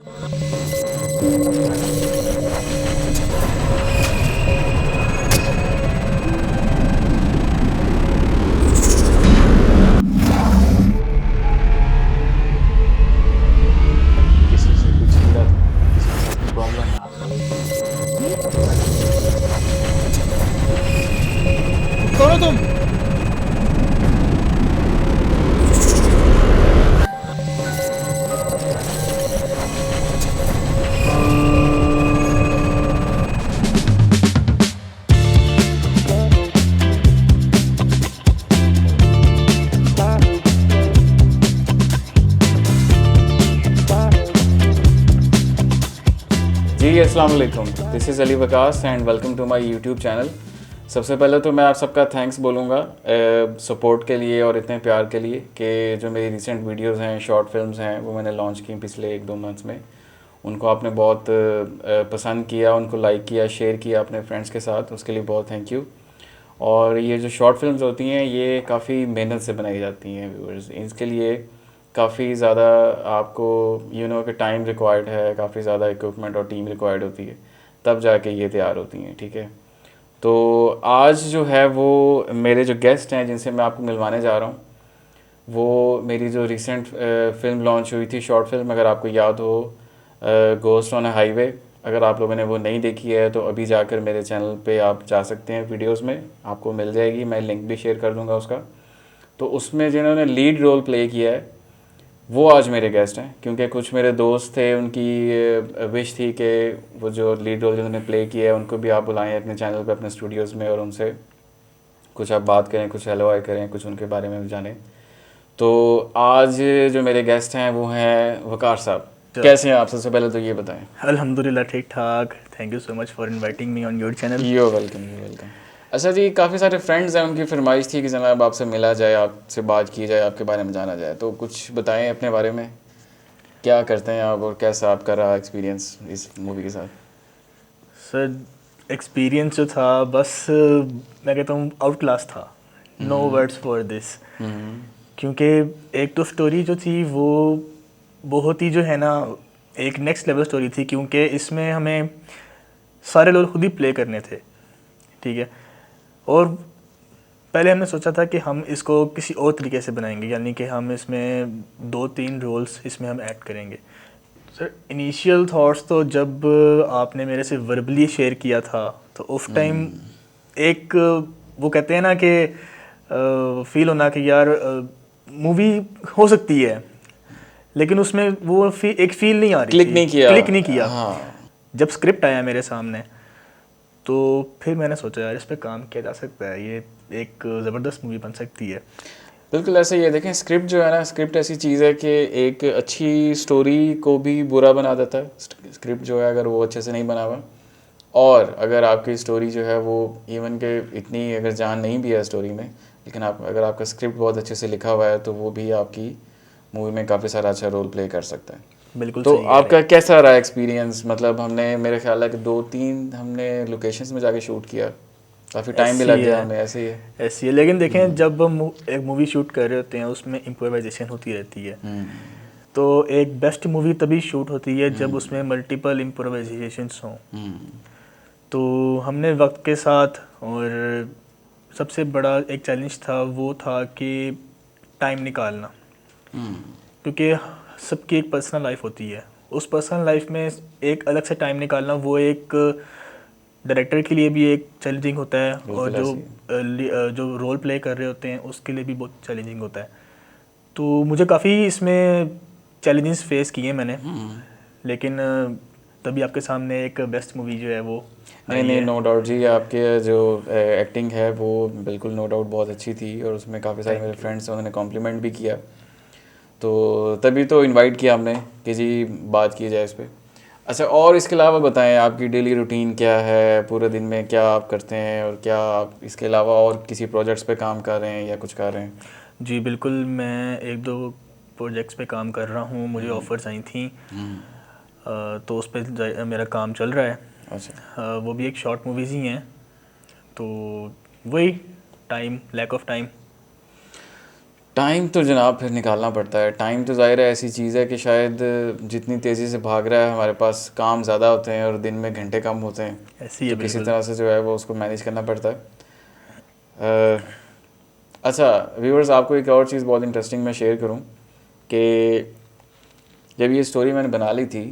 किसी से कुछ हीरा था, किसी के साथ प्रॉब्लम है आपको। कौन हो तुम? जी अस्सलाम वालेकुम, this is Ali Waqas and welcome to my YouTube channel. सबसे पहले तो मैं आप सबका थैंक्स बोलूँगा सपोर्ट के लिए और इतने प्यार के लिए कि जो मेरी रिसेंट वीडियोस हैं, शॉर्ट फिल्म्स हैं, वो मैंने लॉन्च की पिछले 1-2 मंथ्स में। उनको आपने बहुत पसंद किया, उनको लाइक किया, शेयर किया अपने फ्रेंड्स के साथ, उसके लिए बहुत थैंक यू। और ये जो शॉर्ट फिल्म्स होती हैं ये काफ़ी मेहनत से बनाई जाती हैं व्यूअर्स, इसके लिए काफ़ी ज़्यादा आपको कि टाइम रिक्वायर्ड है, काफ़ी ज़्यादा इक्विपमेंट और टीम रिक्वायर्ड होती है, तब जाके ये तैयार होती हैं, ठीक है। तो आज जो है वो मेरे जो गेस्ट हैं जिनसे मैं आपको मिलवाने जा रहा हूँ, वो मेरी जो रिसेंट फ़िल्म लॉन्च हुई थी, शॉर्ट फिल्म, अगर आपको याद हो, गोस्ट ऑन अ हाईवे। अगर आप लोगों ने वो नहीं देखी है तो अभी जाकर मेरे चैनल पे आप जा सकते हैं, वीडियोस में आपको मिल जाएगी, मैं लिंक भी शेयर कर दूंगा उसका। तो उसमें जिन्होंने लीड रोल प्ले किया है वो आज मेरे गेस्ट हैं, क्योंकि कुछ मेरे दोस्त थे, उनकी विश थी कि वो जो लीड रोल जिन्होंने प्ले किया है उनको भी आप बुलाएं अपने चैनल पे, अपने स्टूडियोज़ में, और उनसे कुछ आप बात करें, कुछ हेलो हाय करें, कुछ उनके बारे में भी जानें। तो आज जो मेरे गेस्ट हैं वो हैं वकार साहब। कैसे हैं आप? सबसे पहले तो ये बताएं। अल्हम्दुलिल्लाह ठीक ठाक। Thank you so much for inviting me on your channel. Yo welcome, yo welcome. अच्छा जी, काफ़ी सारे फ्रेंड्स हैं, उनकी फरमाइश थी कि जनाब आपसे मिला जाए, आपसे बात की जाए, आपके बारे में जाना जाए, तो कुछ बताएं अपने बारे में, क्या करते हैं आप और कैसा आपका रहा एक्सपीरियंस इस मूवी के साथ। सर, एक्सपीरियंस जो था बस मैं कहता हूँ आउट क्लास था। No words for this. क्योंकि एक तो स्टोरी जो थी वो बहुत ही जो है ना, एक नेक्स्ट लेवल स्टोरी थी, क्योंकि इसमें हमें सारे रोल खुद ही प्ले करने थे, ठीक है। और पहले हमने सोचा था कि हम इसको किसी और तरीके से बनाएंगे, यानी कि हम इसमें 2-3 रोल्स इसमें हम ऐड करेंगे। सर, इनिशियल थॉट्स तो जब आपने मेरे से वर्बली शेयर किया था तो उस टाइम एक वो कहते हैं ना कि फील होना कि यार मूवी हो सकती है, लेकिन उसमें वो एक फील नहीं आ रही क्लिक थी, नहीं किया। क्लिक नहीं किया। हाँ, जब स्क्रिप्ट आया मेरे सामने तो फिर मैंने सोचा यार इस पे काम किया जा सकता है, ये एक ज़बरदस्त मूवी बन सकती है। बिल्कुल ऐसे ही है। देखें, स्क्रिप्ट जो है ना, स्क्रिप्ट ऐसी चीज़ है कि एक अच्छी स्टोरी को भी बुरा बना देता है। स्क्रिप्ट जो है अगर वो अच्छे से नहीं बना हुआ, और अगर आपकी स्टोरी जो है वो इवन के इतनी अगर जान नहीं भी है स्टोरी में, लेकिन आप अगर आपका स्क्रिप्ट बहुत अच्छे से लिखा हुआ है तो वो भी आपकी मूवी में काफ़ी सारा अच्छा रोल प्ले कर सकता है। बिल्कुल तो सही कह रहे आपका हैं। कैसा रहा एक्सपीरियंस? मतलब हमने, मेरे ख्याल है कि 2-3 हमने लोकेशंस में जाके शूट किया, काफ़ी टाइम भी ऐसी लग गया है, हमें, ऐसे ही है। ऐसी है, लेकिन देखें जब हम एक मूवी शूट कर रहे होते हैं उसमें इम्प्रोवाइजेशन होती रहती है। तो एक बेस्ट मूवी तभी शूट होती है जब उसमें मल्टीपल इम्प्रोवाइजेशंस हों। तो हमने वक्त के साथ, और सबसे बड़ा एक चैलेंज था वो था कि टाइम निकालना, क्योंकि सबकी एक पर्सनल लाइफ होती है। उस पर्सनल लाइफ में एक अलग से टाइम निकालना वो एक डायरेक्टर के लिए भी एक चैलेंजिंग होता है, और बिल्कुल जो ऐसे ही है। जो रोल प्ले कर रहे होते हैं उसके लिए भी बहुत चैलेंजिंग होता है। तो मुझे काफ़ी इसमें चैलेंजेस फेस किए मैंने, लेकिन तभी आपके सामने एक बेस्ट मूवी जो है वो नहीं आई नहीं, है। नो डाउट जी, आपके जो एक्टिंग है वो बिल्कुल नो डाउट बहुत अच्छी थी, और उसमें काफ़ी सारे मेरे थैंक यू। फ्रेंड्स उन्होंने कॉम्प्लीमेंट भी किया। तो तभी तो इनवाइट किया हमने कि जी बात की जाए इस पे। अच्छा, और इसके अलावा बताएं आपकी डेली रूटीन क्या है, पूरे दिन में क्या आप करते हैं, और क्या आप इसके अलावा और किसी प्रोजेक्ट्स पे काम कर रहे हैं या कुछ कर रहे हैं? जी बिल्कुल, मैं 1-2 प्रोजेक्ट्स पे काम कर रहा हूँ, मुझे ऑफ़र्स आई थी। तो उस पे मेरा काम चल रहा है। अच्छा। वो भी एक शॉर्ट मूवीज़ ही हैं, तो वही time, lack of time. Time तो जनाब फिर निकालना पड़ता है। टाइम तो ज़ाहिर है ऐसी चीज़ है कि शायद जितनी तेज़ी से भाग रहा है हमारे पास काम ज़्यादा होते हैं और दिन में घंटे कम होते हैं, ऐसी है तो किसी बिल्कुल। तरह से जो है वो उसको मैनेज करना पड़ता है। अच्छा व्यूअर्स, आपको एक और चीज़ बहुत इंटरेस्टिंग मैं शेयर करूं कि जब ये स्टोरी मैंने बना ली थी,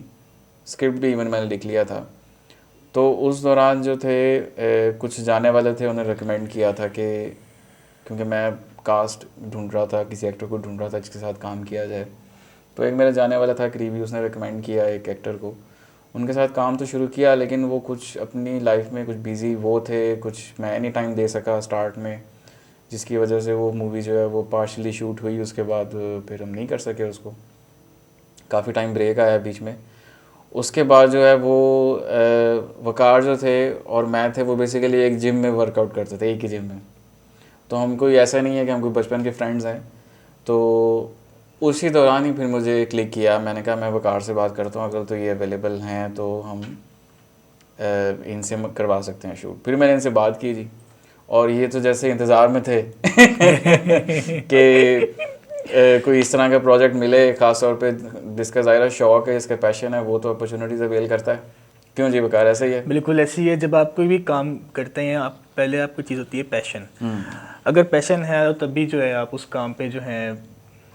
स्क्रिप्ट भी इवन मैंने लिख लिया था, तो उस दौरान जो थे कुछ जाने वाले थे, उन्हें रिकमेंड किया था कि क्योंकि मैं कास्ट ढूंढ रहा था, किसी एक्टर को ढूंढ रहा था जिसके साथ काम किया जाए, तो एक मेरा जाने वाला था करीबी, उसने रिकमेंड किया एक एक्टर को। उनके साथ काम तो शुरू किया, लेकिन वो कुछ अपनी लाइफ में कुछ बिज़ी वो थे, कुछ मैं नहीं टाइम दे सका स्टार्ट में, जिसकी वजह से वो मूवी जो है वो पार्शली शूट हुई। उसके बाद फिर हम नहीं कर सके उसको, काफ़ी टाइम ब्रेक आया बीच में। उसके बाद जो है वो वकार जो थे और मैं थे, वो बेसिकली एक जिम में वर्कआउट करते थे, एक ही जिम में। तो हम कोई ऐसा नहीं है कि हम कोई बचपन के फ्रेंड्स हैं। तो उसी दौरान ही फिर मुझे क्लिक किया, मैंने कहा मैं वकार से बात करता हूँ, अगर तो ये अवेलेबल हैं तो हम इनसे करवा सकते हैं शूट। फिर मैंने इनसे बात की जी, और ये तो जैसे इंतज़ार में थे कि कोई इस तरह का प्रोजेक्ट मिले, ख़ास तौर पे जिसका ज़ाहिर शौक़ है, इसका पैशन है, वो तो अपॉर्चुनिटीज़ अवेल करता है। क्यों जी वकार, ऐसा ही है? बिल्कुल ऐसी ही है। जब आप कोई भी काम करते हैं, आप पहले आपकी चीज़ होती है पैशन। अगर पैशन है तो तभी जो है आप उस काम पे जो है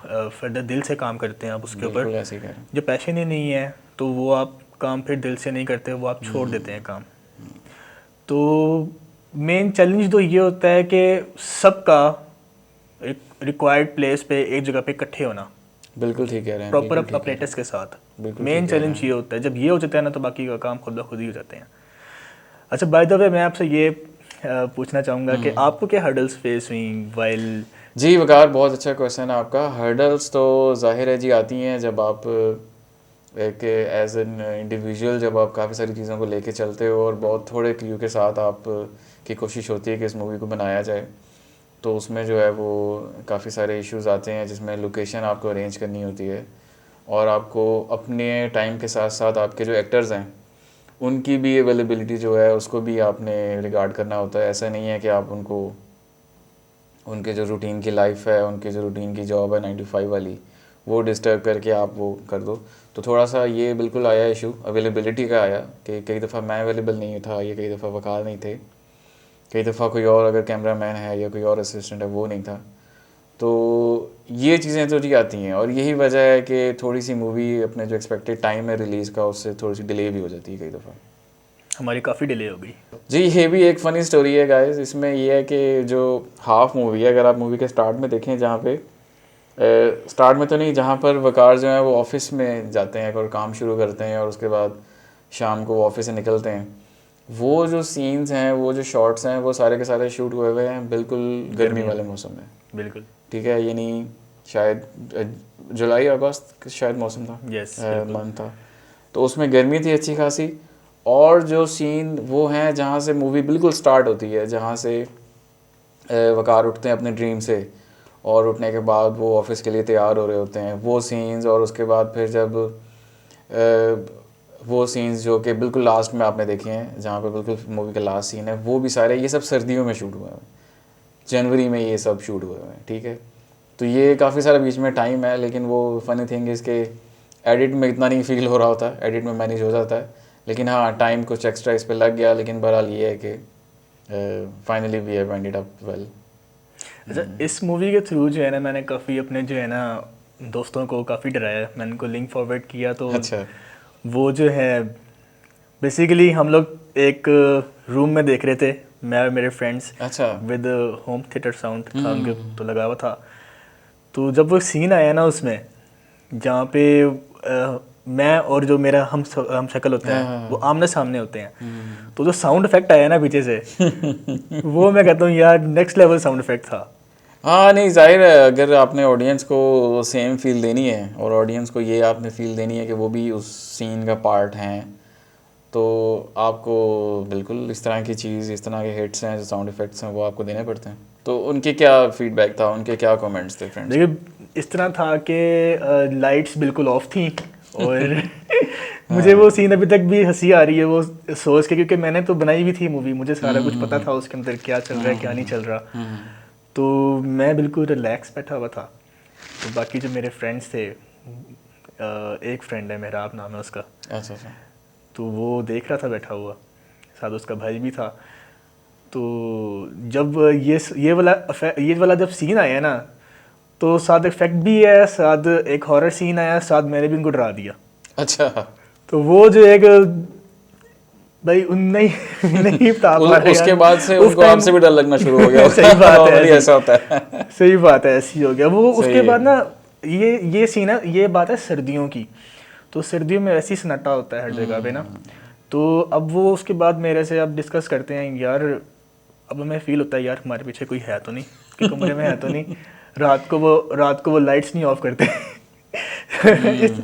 फर्दर दिल से काम करते हैं आप उसके ऊपर। बिल्कुल ऐसे ही कह रहे हैं। जो पैशन ही नहीं है तो वो आप काम फिर दिल से नहीं करते, वो आप छोड़ देते हैं काम। तो मेन चैलेंज तो ये होता है कि सबका एक रिक्वायर्ड प्लेस पे एक जगह पे इकट्ठे होना, बिल्कुल ठीक कह रहे हैं, प्रॉपर बिल्कुल ठीक कह रहे अपरेटस के साथ। बिल्कुल मेन ठीक कह रहे चैलेंज ये होता है। जब ये हो जाता है ना तो बाकी का काम खुद ब खुद ही हो जाते हैं। अच्छा, बाय द वे मैं आपसे ये पूछना चाहूँगा कि आपको क्या हर्डल्स फेस हुई वाइल? जी वकार, बहुत अच्छा क्वेश्चन है आपका। हर्डल्स तो जाहिर है जी आती हैं जब आप एक एज एन इंडिविजुअल, जब आप काफ़ी सारी चीज़ों को लेके चलते हो और बहुत थोड़े क्ल्यू के साथ आप की कोशिश होती है कि इस मूवी को बनाया जाए, तो उसमें जो है वो काफ़ी सारे इश्यूज आते हैं, जिसमें लोकेशन आपको अरेंज करनी होती है और आपको अपने टाइम के साथ साथ आपके जो एक्टर्स हैं उनकी भी अवेलेबिलिटी जो है उसको भी आपने रिगार्ड करना होता है। ऐसा नहीं है कि आप उनको, उनके जो रूटीन की लाइफ है, उनके जो रूटीन की जॉब है 9 to 5 वाली, वो डिस्टर्ब करके आप वो कर दो। तो थोड़ा सा ये बिल्कुल आया इशू, अवेलेबिलिटी का आया कि कई दफ़ा मैं अवेलेबल नहीं था, या कई दफ़ा वकार नहीं थे, कई दफ़ा कोई और अगर कैमरा मैन है या कोई और असिस्टेंट है वो नहीं था। तो ये चीज़ें तो जी आती हैं, और यही वजह है कि थोड़ी सी मूवी अपने जो एक्सपेक्टेड टाइम है रिलीज़ का, उससे थोड़ी सी डिले भी हो जाती है कई दफ़ा। हमारी काफ़ी डिले हो गई जी ये भी एक फ़नी स्टोरी है गाइस। इसमें ये है कि जो हाफ मूवी है, अगर आप मूवी के स्टार्ट में देखें, जहाँ पे स्टार्ट में तो नहीं, जहाँ पर वकार जो है वो ऑफिस में जाते हैं और काम शुरू करते हैं और उसके बाद शाम को वो ऑफिस से निकलते हैं, वो जो सीन्स हैं, वो जो शॉट्स हैं, वो सारे के सारे शूट हुए हुए हैं बिल्कुल गर्मी वाले मौसम में। बिल्कुल। ठीक है, यानी शायद जुलाई अगस्त शायद मौसम था, यस मंथ था, तो उसमें गर्मी थी अच्छी खासी। और जो सीन वो हैं जहाँ से मूवी बिल्कुल स्टार्ट होती है, जहाँ से वकार उठते हैं अपने ड्रीम से और उठने के बाद वो ऑफिस के लिए तैयार हो रहे होते हैं, वो सीन्स, और उसके बाद फिर जब वो सीन्स जो कि बिल्कुल लास्ट में आपने देखे हैं, जहाँ पे बिल्कुल मूवी का लास्ट सीन है, वो भी सारे, ये सब सर्दियों में शूट हुए हैं, जनवरी में ये सब शूट हुए हैं। ठीक है, तो ये काफ़ी सारा बीच में टाइम है, लेकिन वो फ़नी थिंग इसके एडिट में इतना नहीं फील हो रहा होता, एडिट में मैनेज हो जाता है, लेकिन हाँ टाइम कुछ एक्स्ट्रा इस पर लग गया। लेकिन बहरहाल ये है कि finally we have ended up well. अच्छा, इस मूवी के थ्रू जो है ना, मैंने काफ़ी अपने जो है ना दोस्तों को काफ़ी डराया। मैंने उनको लिंक फॉरवर्ड किया, तो अच्छा, वो जो है बेसिकली हम लोग एक रूम में देख रहे थे, मैं और मेरे फ्रेंड्स, अच्छा, विद होम थिएटर साउंड था उनके तो लगा हुआ था। तो जब वो सीन आया ना उसमें, जहाँ पे मैं और जो मेरा हम शक्ल होता है वो आमने सामने होते हैं, तो जो साउंड इफेक्ट आया ना पीछे से वो मैं कहता हूँ यार नेक्स्ट लेवल साउंड इफेक्ट था। हाँ नहीं जाहिर है, अगर आपने ऑडियंस को सेम फील देनी है और ऑडियंस को ये आपने फील देनी है कि वो भी उस सीन का पार्ट हैं, तो आपको बिल्कुल इस तरह की चीज़, इस तरह के हिट्स हैं, जो साउंड इफ़ेक्ट्स हैं, वो आपको देने पड़ते हैं। तो उनके क्या फीडबैक था, उनके क्या कमेंट्स थे फ्रेंड्स? देखिए इस तरह था कि लाइट्स बिल्कुल ऑफ थी और मुझे वो सीन अभी तक भी हंसी आ रही है वो सोच के, क्योंकि मैंने तो बनाई भी थी मूवी, मुझे सारा कुछ पता था उसके अंदर क्या चल रहा है क्या नहीं चल रहा। तो मैं बिल्कुल रिलैक्स बैठा हुआ था तो बाकी जो मेरे फ्रेंड्स थे, एक फ्रेंड है, मेहराब नाम है उसका, अच्छा अच्छा। तो वो देख रहा था बैठा हुआ, साथ उसका भाई भी था। तो जब ये वाला जब सीन आया ना, तो साथ इफेक्ट भी है, साथ एक हॉरर सीन आया, साथ मैंने भी उनको डरा दिया। अच्छा। तो वो जो एक भाई उन नहीं नहीं बता पा रहे उसके यार बाद से उस उनको टाइम। आपसे भी डर लगना शुरू हो गया सही बात है, नॉर्मली ऐसा होता है। सही बात है, ऐसी हो गया वो। सही उसके है। बाद ना ये सीन है, ये बात है सर्दियों की। तो सर्दियों में ऐसी सन्नाटा होता है हर जगह पे ना। तो अब वो उसके बाद मेरे से अब डिस्कस करते हैं यार, अब हमें फील होता है यार हमारे पीछे कोई है तो नहीं, कि कमरे में है तो नहीं। रात को वो लाइट्स नहीं ऑफ करते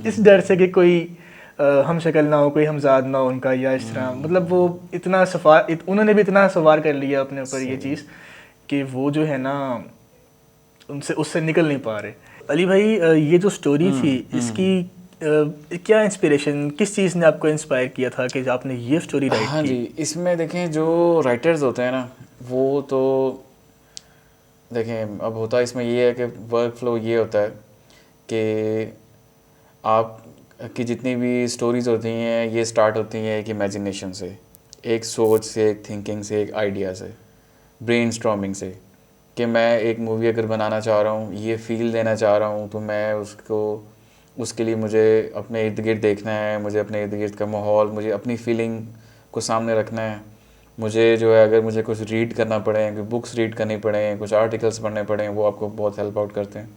इस डर से कि कोई हम शक्ल ना हो, कोई हमजाद ना हो उनका, या इस तरह। मतलब वो इतना उन्होंने भी इतना सवार कर लिया अपने ऊपर ये चीज़, कि वो जो है ना उनसे उससे निकल नहीं पा रहे। अली भाई, ये जो स्टोरी थी इसकी क्या इंस्पिरेशन, किस चीज़ ने आपको इंस्पायर किया था कि आपने ये स्टोरी राइट हाँ की? जी, इसमें देखें जो राइटर्स होते हैं ना, वो तो देखें अब होता है इसमें ये है कि वर्क फ्लो ये होता है कि आप की जितनी भी स्टोरीज़ होती हैं ये स्टार्ट होती हैं एक इमेजिनेशन से, एक सोच से, एक थिंकिंग से, एक आइडिया से, ब्रेनस्टॉर्मिंग से, कि मैं एक मूवी अगर बनाना चाह रहा हूँ, ये फील देना चाह रहा हूँ, तो मैं उसको उसके लिए मुझे अपने इर्द गिर्द देखना है, मुझे अपने इर्द गिर्द का माहौल, मुझे अपनी फीलिंग को सामने रखना है। मुझे जो है अगर मुझे कुछ रीड करना पड़े, कुछ बुक्स रीड करनी पड़े, कुछ आर्टिकल्स पढ़ने पड़े, वो आपको बहुत हेल्प आउट करते हैं।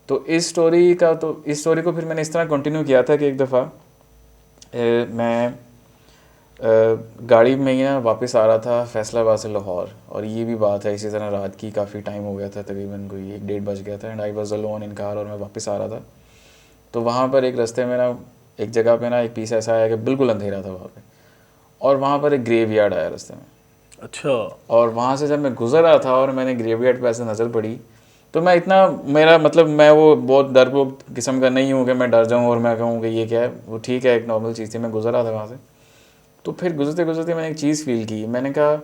तो इस स्टोरी को फिर मैंने इस तरह कंटिन्यू किया था कि एक दफ़ा मैं गाड़ी में ही ना वापस आ रहा था फैसलाबाद से लाहौर, और ये भी बात है इसी तरह रात की काफ़ी टाइम हो गया था, तकरीबन कोई 1-1:30 बज गया था, and I was alone in car, और मैं वापस आ रहा था। तो वहाँ पर एक रास्ते में ना एक जगह पे ना एक पीस ऐसा आया कि बिल्कुल अंधेरा था वहाँ पे, और वहाँ पर एक ग्रेव यार्ड आया रास्ते में। अच्छा। और वहाँ से जब मैं गुजर रहा था और मैंने ग्रेव यार्ड पर ऐसे नज़र पड़ी, तो मैं इतना, मेरा मतलब मैं वो बहुत डरपोक किस्म का नहीं हूँ कि मैं डर जाऊँ और मैं कहूँ कि ये क्या है, वो ठीक है, एक नॉर्मल चीज़ थी, मैं गुजर रहा था वहाँ से। तो फिर गुजरते गुजरते मैंने एक चीज़ फील की। मैंने कहा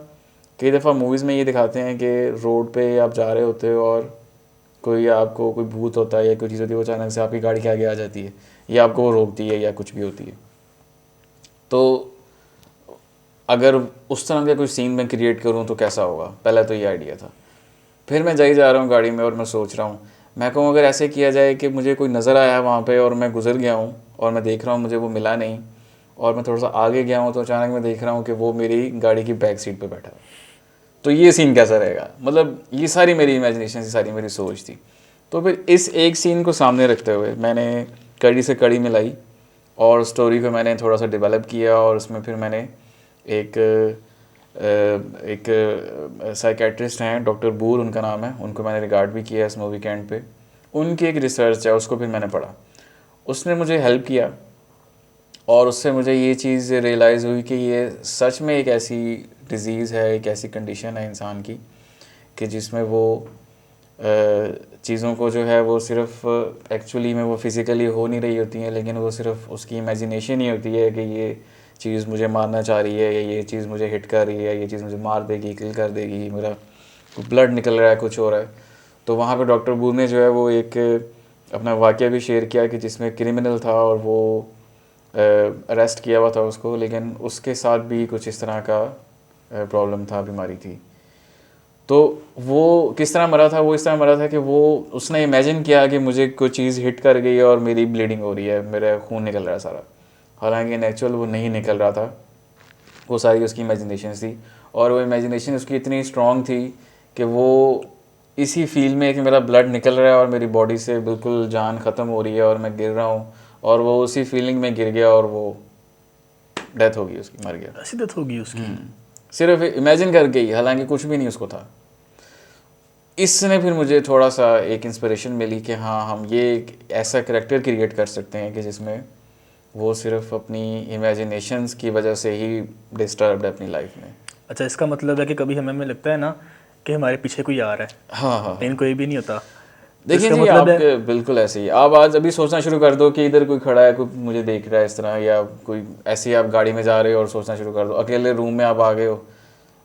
कई दफ़ा मूवीज़ में ये दिखाते हैं कि रोड पे आप जा रहे होते हो और कोई आपको कोई भूत होता है या कोई चीज़ होती है, वो अचानक से आपकी गाड़ी के आगे आ जाती है, या आपको वो रोकती है, या कुछ भी होती है। तो अगर उस तरह का कोई सीन मैं क्रिएट करूँ तो कैसा होगा, पहला तो ये आइडिया था। फिर मैं जा रहा हूँ गाड़ी में और मैं सोच रहा हूँ, मैं कहूँ अगर ऐसे किया जाए कि मुझे कोई नज़र आया वहाँ पे और मैं गुजर गया हूँ और मैं देख रहा हूँ मुझे वो मिला नहीं, और मैं थोड़ा सा आगे गया हूँ तो अचानक मैं देख रहा हूँ कि वो मेरी गाड़ी की बैक सीट पे बैठा है, तो ये सीन कैसा रहेगा। मतलब ये सारी मेरी इमेजिनेशन, सारी मेरी सोच थी। तो फिर इस एक सीन को सामने रखते हुए मैंने कड़ी से कड़ी मिलाई और स्टोरी को मैंने थोड़ा सा डेवलप किया, और उसमें फिर मैंने एक साइकेट्रिस्ट हैं डॉक्टर बूर उनका नाम है, उनको मैंने रिगार्ड भी किया इस मूवी के एंड पे। उनकी एक रिसर्च है, उसको फिर मैंने पढ़ा, उसने मुझे हेल्प किया, और उससे मुझे ये चीज़ रियलाइज़ हुई कि ये सच में एक ऐसी डिज़ीज़ है, एक ऐसी कंडीशन है इंसान की कि जिसमें वो चीज़ों को जो है वो सिर्फ एक्चुअली में वो फिज़िकली हो नहीं रही होती हैं, लेकिन वो सिर्फ उसकी इमेजिनेशन ही होती है कि ये चीज़ मुझे मारना चाह रही है, या ये चीज़ मुझे हिट कर रही है, ये चीज़ मुझे मार देगी, किल कर देगी, मेरा ब्लड निकल रहा है, कुछ हो रहा है। तो वहाँ पे डॉक्टर बूर ने जो है वो एक अपना वाक़या भी शेयर किया कि जिसमें क्रिमिनल था और वो अरेस्ट किया हुआ था उसको, लेकिन उसके साथ भी कुछ इस तरह का प्रॉब्लम था, बीमारी थी। तो वो किस तरह मरा था, वो इस तरह मरा था कि वो उसने इमेजिन किया कि मुझे कोई चीज़ हिट कर गई है और मेरी ब्लीडिंग हो रही है, मेरा खून निकल रहा है सारा, हालांकि नेचुरल वो नहीं निकल रहा था, वो सारी उसकी इमेजिनेशन थी। और वो इमेजिनेशन उसकी इतनी स्ट्रॉन्ग थी कि वो इसी फील में कि मेरा ब्लड निकल रहा है और मेरी बॉडी से बिल्कुल जान ख़त्म हो रही है और मैं गिर रहा हूँ, और वो उसी फीलिंग में गिर गया और वो डेथ हो गई उसकी, मर गया। ऐसी डेथ होगी उसकी? सिर्फ इमेजिन कर गई, हालांकि कुछ भी नहीं उसको था। इसने फिर मुझे थोड़ा सा एक इंस्पिरेशन मिली कि हाँ, हम ये एक ऐसा करेक्टर क्रिएट कर सकते हैं कि जिसमें वो सिर्फ अपनी इमेजिनेशंस की वजह से ही डिस्टर्ब्ड है अपनी लाइफ में। अच्छा, इसका मतलब है कि कभी हमें लगता है ना कि हमारे पीछे कोई आ रहा है, हाँ हाँ, लेकिन कोई भी नहीं होता। तो देखिए इसका जी, मतलब है, आपके बिल्कुल ऐसे ही आप आज अभी सोचना शुरू कर दो कि इधर कोई खड़ा है, कोई मुझे देख रहा है इस तरह, या कोई ऐसे ही आप गाड़ी में जा रहे हो और सोचना शुरू कर दो, अकेले रूम में आप आ गए हो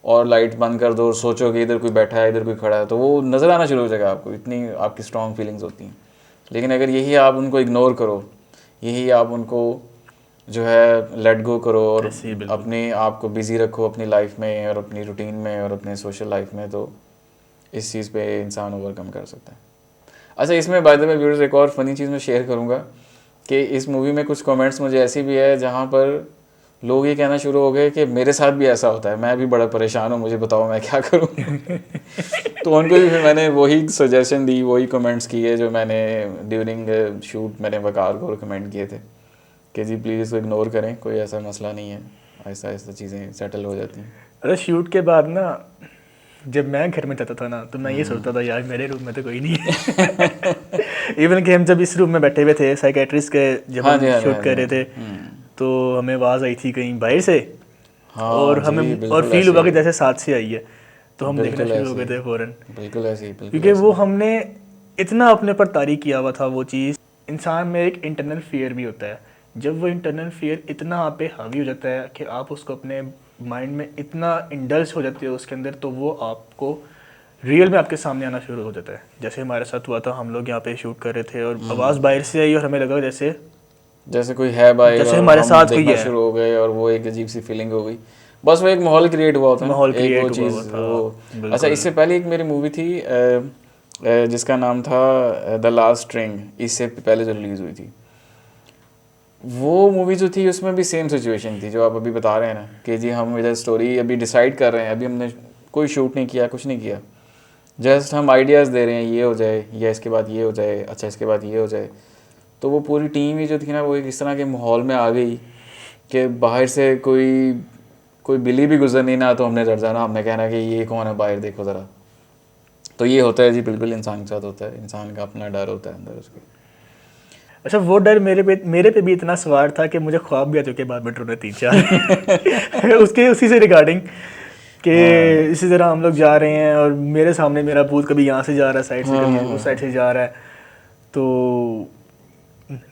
और लाइट बंद कर दो और सोचो कि इधर कोई बैठा है, इधर कोई खड़ा है, तो वो नज़र आना शुरू हो जाएगा आपको, इतनी आपकी स्ट्रॉन्ग फीलिंग्स होती हैं। लेकिन अगर यही आप उनको इग्नोर करो, यही आप उनको जो है लेट गो करो और ऐसे ही बिल्कुल। अपने आप को बिज़ी रखो अपनी लाइफ में और अपनी रूटीन में और अपने सोशल लाइफ में, तो इस चीज़ पे इंसान ओवरकम कर सकता है। अच्छा, इसमें बाय द वे व्यूअर्स एक और फ़नी चीज़ मैं शेयर करूँगा कि इस मूवी में कुछ कमेंट्स मुझे ऐसी भी है जहाँ पर लोग ये कहना शुरू हो गए कि मेरे साथ भी ऐसा होता है, मैं भी बड़ा परेशान हूँ, मुझे बताओ मैं क्या करूँ। तो उनको भी फिर मैंने वही सजेशन दी, वही कमेंट्स किए जो मैंने ड्यूरिंग शूट मैंने वकार को रिकमेंड किए थे कि जी प्लीज़ इसको इग्नोर करें, कोई ऐसा मसला नहीं है, आहिस्ता आहिस्ता चीज़ें सेटल हो जाती हैं। अरे शूट के बाद ना, जब मैं घर में जाता था ना, तो मैं ये सोचता था यार मेरे रूम में तो कोई नहीं है। इवन कि हम जब इस रूम में बैठे हुए थे साइकेट्रिस्ट के, जब हाँ हम जी, हाँ जी, शूट हाँ जी, कर हाँ रहे जी। थे, तो हमें आवाज़ आई थी कहीं बाहर से, हाँ और जी, हमें और बिल्कुल फील ऐसे हुआ कि ही, जैसे साथ से आई है, तो हम देखना बिल्कुल शुरू हो ऐसे गए ही, थे फ़ौरन। बिल्कुल ऐसे ही, बिल्कुल क्योंकि ऐसे वो ही। हमने इतना अपने पर तारी किया हुआ था वो चीज़। इंसान में एक इंटरनल फियर भी होता है, जब वो इंटरनल फियर इतना आप पे हावी हो जाता है कि आप उसको अपने माइंड में इतना इंडल्ज हो जाते हो उसके अंदर, तो वो आपको रियल में आपके सामने आना शुरू हो जाता है। जैसे हमारे साथ हुआ था, हम लोग यहाँ पे शूट कर रहे थे और आवाज़ बाहर से आई और हमें लगा जैसे कोई है बाहर जैसे और हमारे हम साथ कोई देखना है, शुरू हो गए और वो एक अजीब सी फीलिंग हो गई। बस वो एक माहौल क्रिएट हुआ होता है ना, माहौल एक वो क्रिएट हुआ हुआ चीज़ था। वो। अच्छा, बिल्कुल। इससे पहले एक मेरी मूवी थी जिसका नाम था द लास्ट स्ट्रिंग, इससे पहले जो रिलीज़ हुई थी, वो मूवी जो थी उसमें भी सेम सिचुएशन थी जो आप अभी बता रहे हैं ना कि जी हम इधर स्टोरी अभी डिसाइड कर रहे हैं, अभी हमने कोई शूट नहीं किया, कुछ नहीं किया, जस्ट हम आइडियाज़ दे रहे हैं, ये हो जाए या इसके बाद ये हो जाए, अच्छा इसके बाद ये हो जाए। तो वो पूरी टीम ही जो थी ना, वो एक इस तरह के माहौल में आ गई कि बाहर से कोई कोई बिल्ली भी गुजरनी ना, तो हमने डर जाना, हमने कहना कि ये कौन है बाहर, देखो ज़रा। तो ये होता है जी, बिल्कुल इंसान के साथ होता है, इंसान का अपना डर होता है अंदर उसके। अच्छा, वो डर मेरे पे भी इतना सवार था कि मुझे ख्वाब भी आ चुके बाद में ने 3-4 उसके उसी से रिगार्डिंग कि हाँ इसी तरह हम लोग जा रहे हैं और मेरे सामने मेरा भूत कभी यहाँ से जा रहा है साइड से, हाँ कभी हाँ उस हाँ। साइड से जा रहा है, तो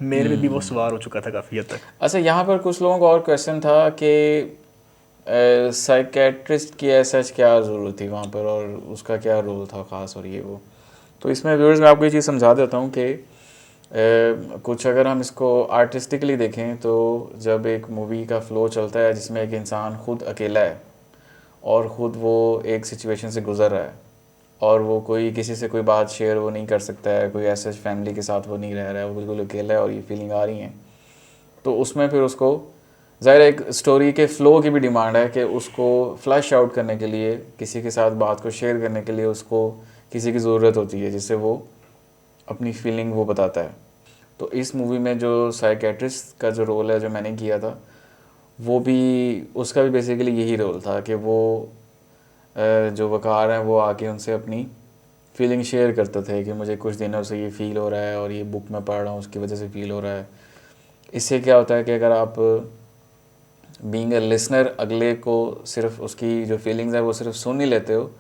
मेरे पे भी वो हम्म। सवार हो चुका था काफ़ी हद तक। अच्छा, यहाँ पर कुछ लोगों का और क्वेश्चन था कि साइकेट्रिस्ट की ऐसा क्या ज़रूरत थी वहाँ पर और उसका क्या रोल था ख़ास और ये वो। तो इसमें व्यूअर्स मैं आपको ये चीज़ समझा देता हूँ कि कुछ अगर हम इसको आर्टिस्टिकली देखें तो जब एक मूवी का फ़्लो चलता है जिसमें एक इंसान खुद अकेला है और ख़ुद वो एक सिचुएशन से गुज़र रहा है और वो कोई किसी से कोई बात शेयर वो नहीं कर सकता है, कोई ऐसे फैमिली के साथ वो नहीं रह रहा है, वो बिल्कुल अकेला है और ये फीलिंग आ रही है, तो उसमें फिर उसको ज़ाहिर एक स्टोरी के फ़्लो की भी डिमांड है कि उसको फ्लैश आउट करने के लिए, किसी के साथ बात को शेयर करने के लिए उसको किसी की ज़रूरत होती है जिससे वो अपनी फीलिंग वो बताता है। तो इस मूवी में जो साइकेट्रिस्ट का जो रोल है जो मैंने किया था, वो भी उसका भी बेसिकली यही रोल था कि वो जो वकार हैं वो आके उनसे अपनी फीलिंग शेयर करते थे कि मुझे कुछ दिनों से ये फ़ील हो रहा है और ये बुक में पढ़ रहा हूँ उसकी वजह से फ़ील हो रहा है। इससे क्या होता है कि अगर आप बीइंग ए लिसनर अगले को सिर्फ उसकी जो फीलिंग्स है वो सिर्फ सुन ही लेते हो,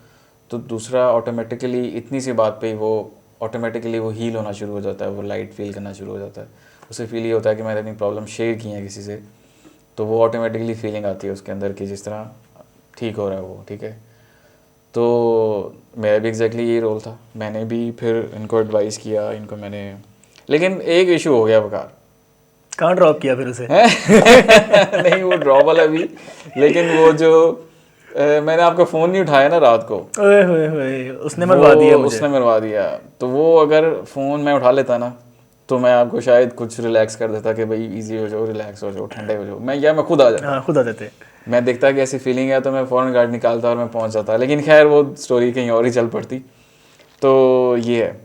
तो दूसरा ऑटोमेटिकली इतनी सी बात पे ही वो ऑटोमेटिकली वो हील होना शुरू हो जाता है, वो लाइट फील करना शुरू हो जाता है। उसे फील ये होता है कि मैंने अपनी प्रॉब्लम शेयर की है किसी से, तो वो ऑटोमेटिकली फीलिंग आती है उसके अंदर कि जिस तरह ठीक हो रहा है वो, ठीक है। तो मेरा भी एग्जैक्टली यही रोल था, मैंने भी फिर इनको एडवाइस किया, इनको मैंने, लेकिन एक इशू हो गया वकार। कहाँ ड्रॉप किया फिर उसे? नहीं वो ड्रॉप वाला भी, लेकिन वो जो मैंने आपका फ़ोन नहीं उठाया ना रात को, ओए होए होए, उसने वो मरवा दिया मुझे। उसने मरवा दिया। तो वो अगर फ़ोन मैं उठा लेता ना तो मैं आपको शायद कुछ रिलैक्स कर देता कि भाई इजी हो जाओ, रिलैक्स हो जाओ, ठंडे हो जाओ, मैं खुद आ जाता। हाँ, खुद आ जाते। मैं देखता कि ऐसी फीलिंग है तो मैं फ़ौरन गाड़ी निकालता और मैं पहुंच जाता, लेकिन खैर वो स्टोरी कहीं और ही चल पड़ती। तो ये है।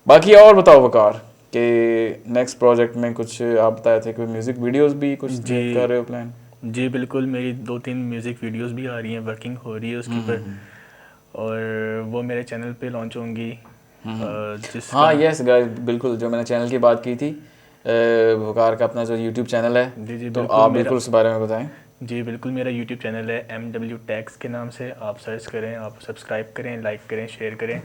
बाकी और बताओ वकार कि नेक्स्ट प्रोजेक्ट में कुछ आप बताए थे, कोई म्यूज़िक वीडियोस भी कुछ जी कर रहे हो प्लान? जी बिल्कुल, मेरी 2-3 म्यूज़िक वीडियोस भी आ रही हैं, वर्किंग हो रही है उसके ऊपर, और वो मेरे चैनल पे लॉन्च होंगी, जिसका हाँ यस गाइस, बिल्कुल जो मैंने चैनल की बात की थी, वकार का अपना जो यूट्यूब चैनल है, जी जी तो बिल्कुल आप मेरा बिल्कुल उस बारे में बताएं। जी बिल्कुल मेरा यूट्यूब चैनल है MW टैक्स के नाम से, आप सर्च करें, आप सब्सक्राइब करें, लाइक करें, शेयर करें।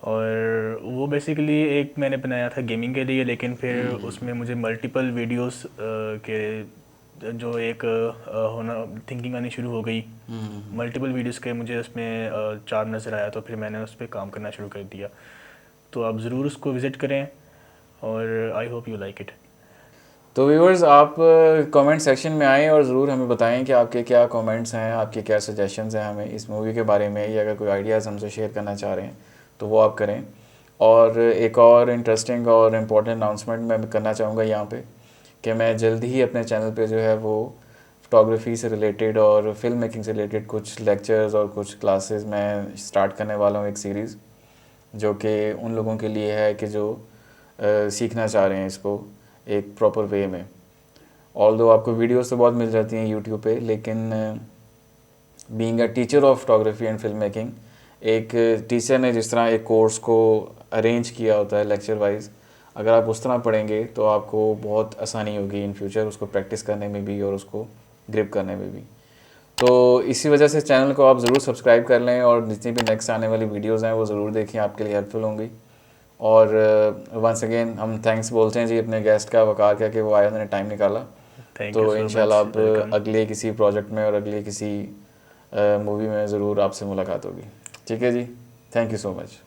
और वो बेसिकली एक मैंने बनाया था गेमिंग के लिए, लेकिन फिर उसमें मुझे मल्टीपल वीडियोस के जो एक होना थिंकिंग आनी शुरू हो गई, मल्टीपल वीडियोस के मुझे उसमें चार नज़र आया, तो फिर मैंने उस पर काम करना शुरू कर दिया। तो आप ज़रूर उसको विज़िट करें, और I hope you like it. तो व्यूअर्स, आप कमेंट सेक्शन में आएँ और ज़रूर हमें बताएं कि आपके क्या कमेंट्स हैं, आपके क्या सजेशंस हैं हमें इस मूवी के बारे में, या अगर कोई आइडियाज़ हमसे शेयर करना चाह रहे हैं तो वो आप करें। और एक और इंटरेस्टिंग और इम्पोर्टेंट अनाउंसमेंट मैं करना चाहूँगा यहाँ पे, कि मैं जल्द ही अपने चैनल पे जो है वो फ़ोटोग्राफी से रिलेटेड और फिल्म मेकिंग से रिलेटेड कुछ लेक्चर्स और कुछ क्लासेस मैं स्टार्ट करने वाला हूँ, एक सीरीज़ जो कि उन लोगों के लिए है कि जो सीखना चाह रहे हैं इसको एक प्रॉपर वे में। ऑल्दो आपको वीडियोस तो बहुत मिल जाती हैं यूट्यूब पे, लेकिन being a teacher of photography and film making, एक टीचर ने जिस तरह एक कोर्स को अरेंज किया होता है लेक्चर वाइज, अगर आप उस तरह पढ़ेंगे तो आपको बहुत आसानी होगी इन फ्यूचर उसको प्रैक्टिस करने में भी और उसको ग्रिप करने में भी। तो इसी वजह से चैनल को आप ज़रूर सब्सक्राइब कर लें और जितनी भी नेक्स्ट आने वाली वीडियोज़ हैं वो ज़रूर देखें, आपके लिए हेल्पफुल होंगी। और वंस अगेन हम थैंक्स बोलते हैं जी अपने गेस्ट का, वकार का, कि वो आए, उन्होंने टाइम निकाला। थैंक यू तो सो इंशाल्लाह मच, अब वेलकम। अगले किसी प्रोजेक्ट में और अगले किसी मूवी में ज़रूर आपसे मुलाकात होगी। ठीक है जी, थैंक यू सो मच।